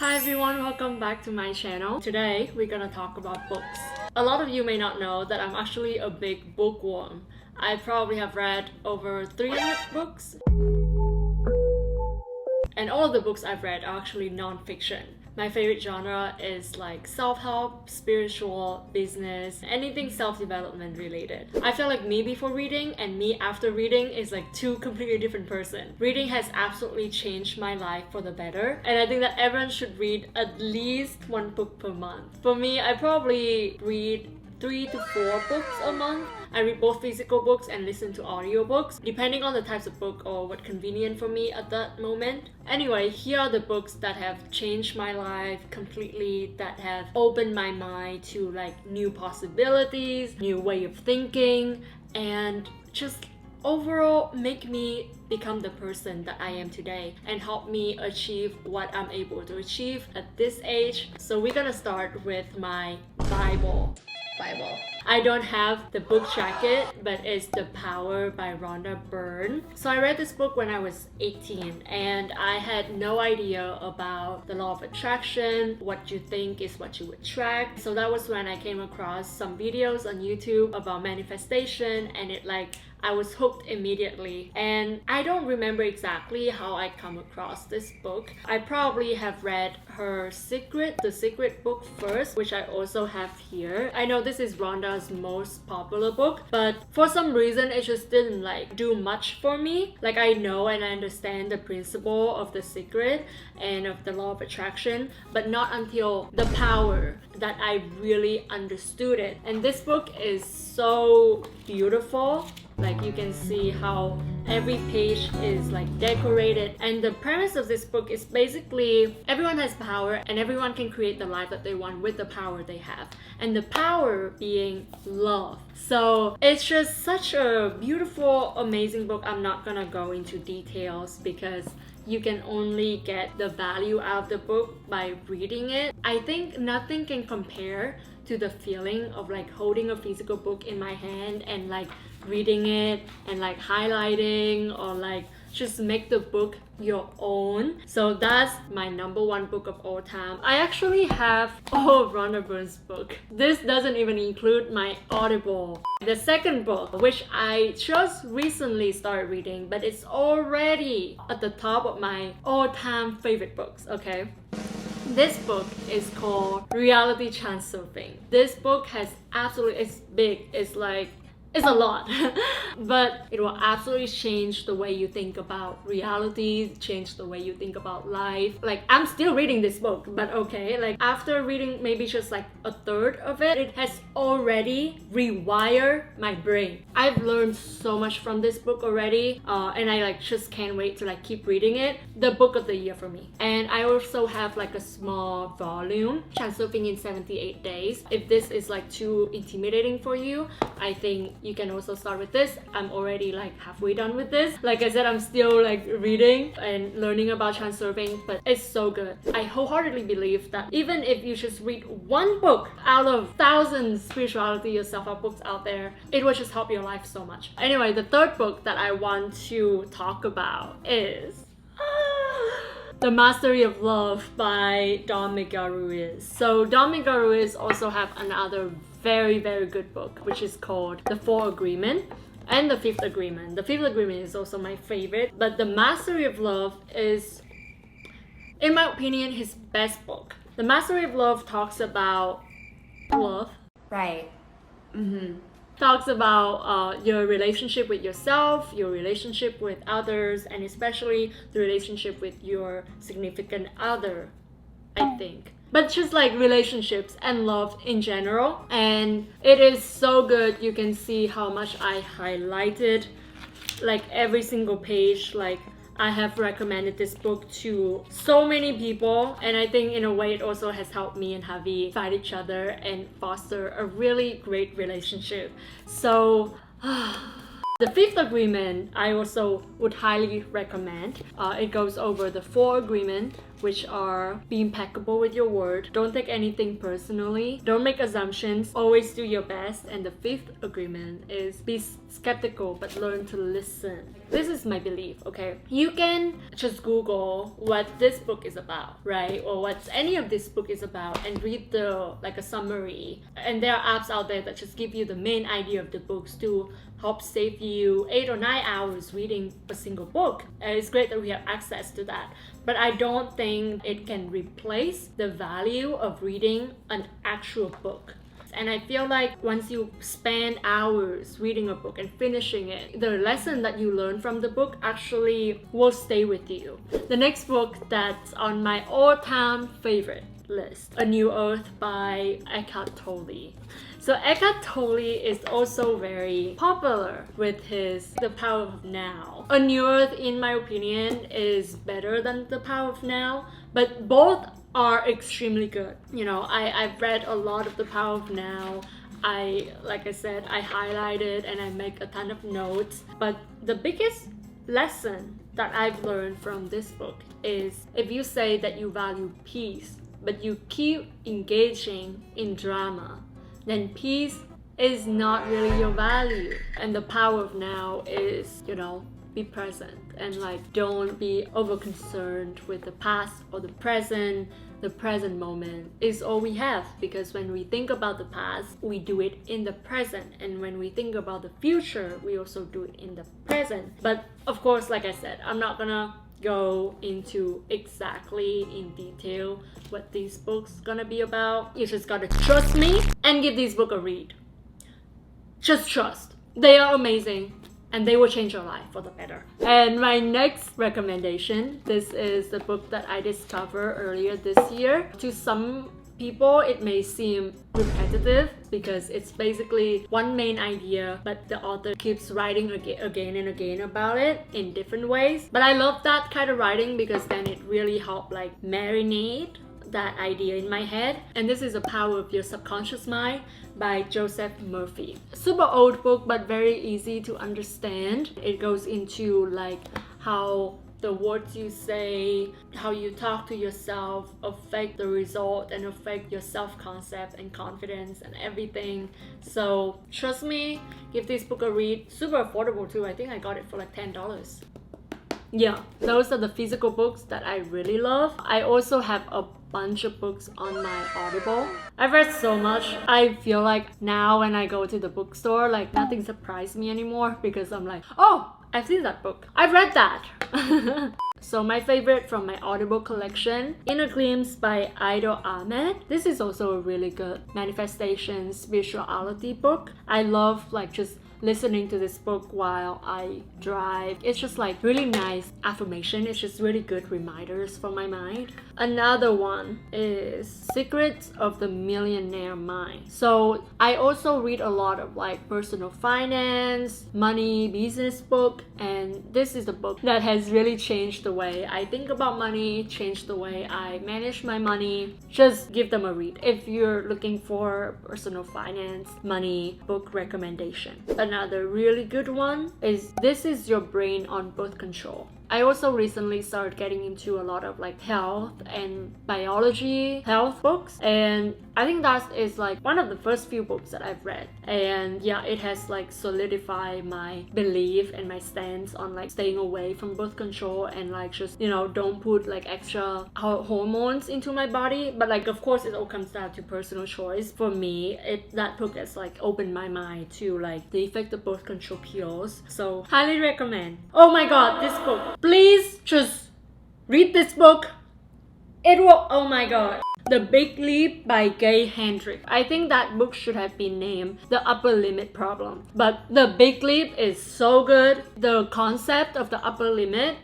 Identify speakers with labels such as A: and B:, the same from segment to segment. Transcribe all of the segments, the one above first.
A: Hi everyone, welcome back to my channel. Today we're gonna talk about books. A lot of you may not know that I'm actually a big bookworm. I probably have read over 300 books. And all of the books I've read are actually non-fiction. My favorite genre is like self-help, spiritual, business, anything self-development related. I feel like me before reading and me after reading is like two completely different person. Reading has absolutely changed my life for the better, and I think that everyone should read at least one book per month. For me, I probably read 3 to 4 books a month. I read both physical books and listen to audiobooks, depending on the types of book or what convenient for me at that moment. Anyway, here are the books that have changed my life completely, that have opened my mind to like new possibilities, new way of thinking, and just overall make me become the person that I am today and help me achieve what I'm able to achieve at this age. So we're gonna start with my Bible. I don't have the book jacket, but it's The Power by Rhonda Byrne. So I read this book when I was 18 and I had no idea about the law of attraction, what you think is what you attract. So that was when I came across some videos on YouTube about manifestation, and I was hooked immediately. And I don't remember exactly how I come across this book. I probably have read her The Secret book first, which I also have here. I know this is Rhonda's most popular book, but for some reason it just didn't do much for me. I know and I understand the principle of The Secret and of the law of attraction, but not until The Power that I really understood it. And this book is so beautiful. You can see how every page is decorated, and the premise of this book is basically everyone has power and everyone can create the life that they want with the power they have, and the power being love. So it's just such a beautiful, amazing book. I'm not gonna go into details because you can only get the value out of the book by reading it. I think nothing can compare to the feeling of holding a physical book in my hand and reading it and highlighting or just make the book your own. So that's my #1 book of all time. I actually have all of Rhonda Byrne's book. This doesn't even include my Audible. The second book, which I just recently started reading, but it's already at the top of my all-time favorite books, okay? This book is called Reality Transurfing. This book it's big, it's a lot, but it will absolutely change the way you think about reality, change the way you think about life. I'm still reading this book, but okay, after reading maybe just a third of it, it has already rewired my brain. I've learned so much from this book already, and I just can't wait to keep reading it. The book of the year for me. And I also have a small volume, Transurfing in 78 Days. If this is too intimidating for you, I think you can also start with this. I'm already halfway done with this. Like I said, I'm still reading and learning about transurfing, but it's so good. I wholeheartedly believe that even if you just read one book out of thousands spirituality or self-help books out there, it will just help your life so much. Anyway, the third book that I want to talk about is The Mastery of Love by Miguel Ruiz. So Miguel Ruiz also have another very, very good book, which is called The 4 Agreement and The 5th Agreement. The 5th Agreement is also my favorite, but The Mastery of Love is, in my opinion, his best book. The Mastery of Love talks about love.
B: Right.
A: Talks about your relationship with yourself, your relationship with others, and especially the relationship with your significant other, I think. But just relationships and love in general. And it is so good. You can see how much I highlighted every single page. I have recommended this book to so many people, and I think in a way it also has helped me and Javi find each other and foster a really great relationship. So The 5th Agreement I also would highly recommend. It goes over the 4 agreements, which are be impeccable with your word, don't take anything personally, don't make assumptions, always do your best, and the fifth agreement is be skeptical but learn to listen. This is my belief, okay? You can just Google what this book is about, right? Or what any of this book is about and read the like a summary. And there are apps out there that just give you the main idea of the books to help save you 8 or 9 hours reading a single book. And it's great that we have access to that. But I don't think it can replace the value of reading an actual book. And I feel like once you spend hours reading a book and finishing it, the lesson that you learn from the book actually will stay with you. The next book that's on my all-time favorite list, A New Earth by Eckhart Tolle. So Eckhart Tolle is also very popular with his The Power of Now. A New Earth, in my opinion, is better than The Power of Now, but both are extremely good. You know, I've read a lot of The Power of Now. Like I said, I highlight it and I make a ton of notes. But the biggest lesson that I've learned from this book is if you say that you value peace, but you keep engaging in drama, then peace is not really your value. And the power of now is, you know, be present and like don't be over concerned with the past or the present. The present moment is all we have, because when we think about the past, we do it in the present, and when we think about the future, we also do it in the present. But of course, like I said, I'm not gonna go into exactly in detail what these books gonna be about. You just gotta trust me and give these books a read. Just trust. They are amazing and they will change your life for the better. And my next recommendation, this is the book that I discovered earlier this year. To some people, it may seem repetitive because it's basically one main idea, but the author keeps writing again and again about it in different ways. But I love that kind of writing because then it really helps like marinate that idea in my head. And this is The Power of Your Subconscious Mind by Joseph Murphy. Super old book, but very easy to understand. It goes into like how the words you say, how you talk to yourself affect the result and affect your self-concept and confidence and everything. So trust me, give this book a read. Super affordable too. I think I got it for like $10. Yeah, those are the physical books that I really love. I also have a bunch of books on my Audible. I've read so much. I feel like now when I go to the bookstore, like nothing surprises me anymore because I'm like, oh, I've seen that book. I've read that. So my favorite from my Audible collection, Inner Glimpse by Idil Ahmed. This is also a really good manifestation spirituality book. I love like just listening to this book while I drive. It's just like really nice affirmation. It's just really good reminders for my mind. Another one is Secrets of the Millionaire Mind. So I also read a lot of like personal finance, money, business book, and this is a book that has really changed the way I think about money, changed the way I manage my money. Just give them a read if you're looking for personal finance, money book recommendation. Another really good one is This Is Your Brain on Birth Control. I also recently started getting into a lot of like health and biology health books, and I think that is like one of the first few books that I've read. And yeah, it has like solidified my belief and my stance on like staying away from birth control and like just, you know, don't put like extra hormones into my body. But like of course it all comes down to personal choice. For me, that book has like opened my mind to like the effect of birth control pills. So highly recommend. Oh my god, this book. Please just read this book. It will, oh my god. The Big Leap by Gay Hendricks. I think that book should have been named The Upper Limit Problem. But The Big Leap is so good. The concept of the upper limit,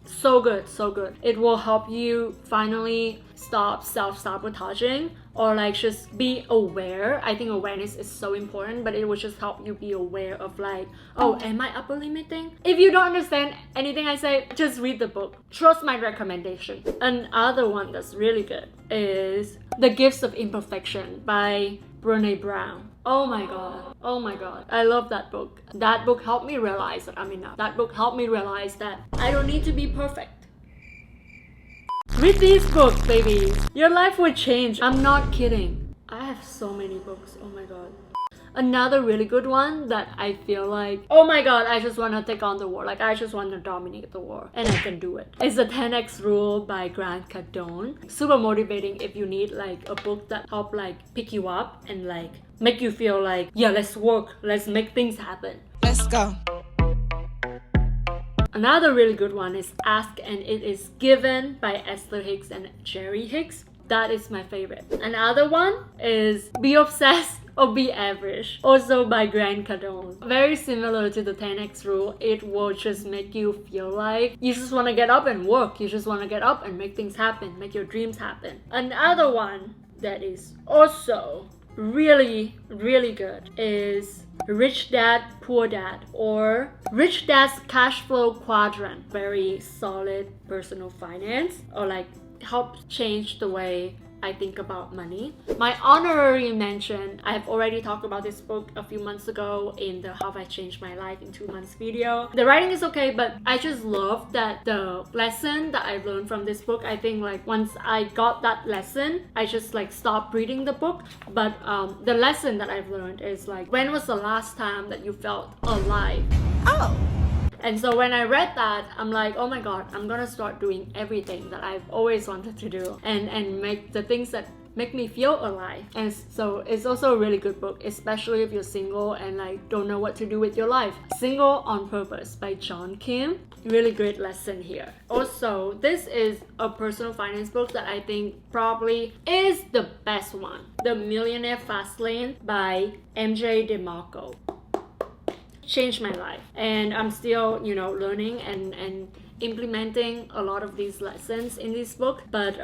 A: so good, so good. It will help you finally stop self-sabotaging or like just be aware. I think awareness is so important, but it will just help you be aware of like, oh, am I upper limiting? If you don't understand anything I say, just read the book. Trust my recommendation. Another one that's really good is The Gifts of Imperfection by Brené Brown. Oh my god. Oh my god. I love that book. That book helped me realize that I'm enough. That book helped me realize that I don't need to be perfect. Read these books, baby. Your life will change. I'm not kidding. I have so many books. Oh my god. Another really good one that I feel like, oh my god, I just want to take on the world. Like, I just want to dominate the world. And I can do it. It's the 10x Rule by Cardone. Super motivating if you need like a book that help like pick you up and like make you feel like, yeah, let's work. Let's make things happen.
B: Let's go.
A: Another really good one is Ask and It Is Given by Esther Hicks and Jerry Hicks. That is my favorite. Another one is Be Obsessed or Be Average, also by Cardone. Very similar to the 10x Rule. It will just make you feel like you just want to get up and work. You just want to get up and make things happen, make your dreams happen. Another one that is also really, really good is Rich Dad, Poor Dad, or Rich Dad's Cashflow Quadrant. Very solid personal finance, or like help change the way I think about money. My honorary mention, I have already talked about this book a few months ago in the How I Changed My Life in 2 Months video. The writing is okay, but I just love that the lesson that I learned from this book, I think like once I got that lesson, I just like stopped reading the book. But the lesson that I've learned is like, when was the last time that you felt alive?
B: Oh.
A: And so when I read that, I'm like, oh my god, I'm gonna start doing everything that I've always wanted to do and make the things that make me feel alive. And so it's also a really good book, especially if you're single and like don't know what to do with your life. Single on Purpose by John Kim. Really great lesson here. Also, this is a personal finance book that I think probably is the best one. The Millionaire Fastlane by MJ DeMarco. Changed my life, and I'm still, you know, learning and implementing a lot of these lessons in this book. But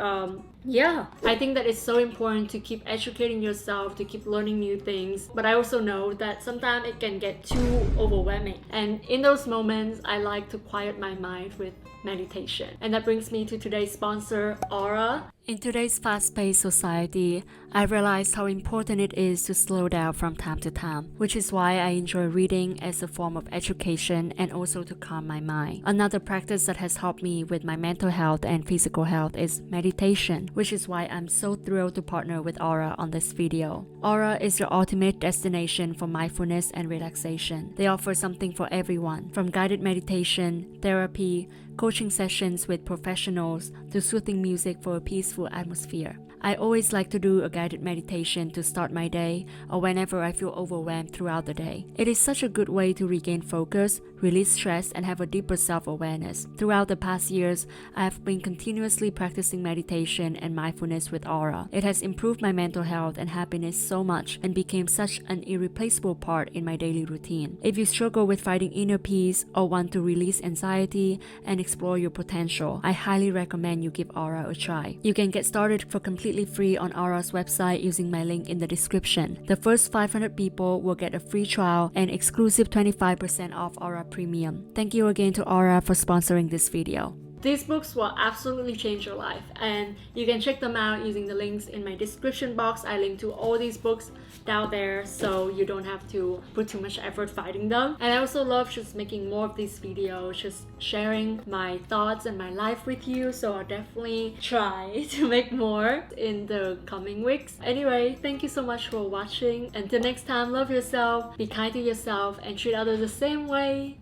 A: yeah, I think that it's so important to keep educating yourself, to keep learning new things. But I also know that sometimes it can get too overwhelming, and in those moments I like to quiet my mind with meditation. And that brings me to today's sponsor, Aura. In today's fast-paced society, I realized how important it is to slow down from time to time, which is why I enjoy reading as a form of education and also to calm my mind. Another practice that has helped me with my mental health and physical health is meditation, which is why I'm so thrilled to partner with Aura on this video. Aura is your ultimate destination for mindfulness and relaxation. They offer something for everyone, from guided meditation, therapy, coaching sessions with professionals, to soothing music for a peaceful atmosphere. I always like to do a guided meditation to start my day or whenever I feel overwhelmed throughout the day. It is such a good way to regain focus, release stress, and have a deeper self-awareness. Throughout the past years, I have been continuously practicing meditation and mindfulness with Aura. It has improved my mental health and happiness so much and became such an irreplaceable part in my daily routine. If you struggle with finding inner peace or want to release anxiety and explore your potential, I highly recommend you give Aura a try. You can get started for completely free on Aura's website using my link in the description. The first 500 people will get a free trial and exclusive 25% off Aura Premium. Thank you again to Aura for sponsoring this video. These books will absolutely change your life, and you can check them out using the links in my description box. I link to all these books down there so you don't have to put too much effort finding them. And I also love just making more of these videos, just sharing my thoughts and my life with you, so I'll definitely try to make more in the coming weeks. Anyway, thank you so much for watching. Until next time, love yourself, be kind to yourself, and treat others the same way.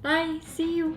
A: Bye, see you.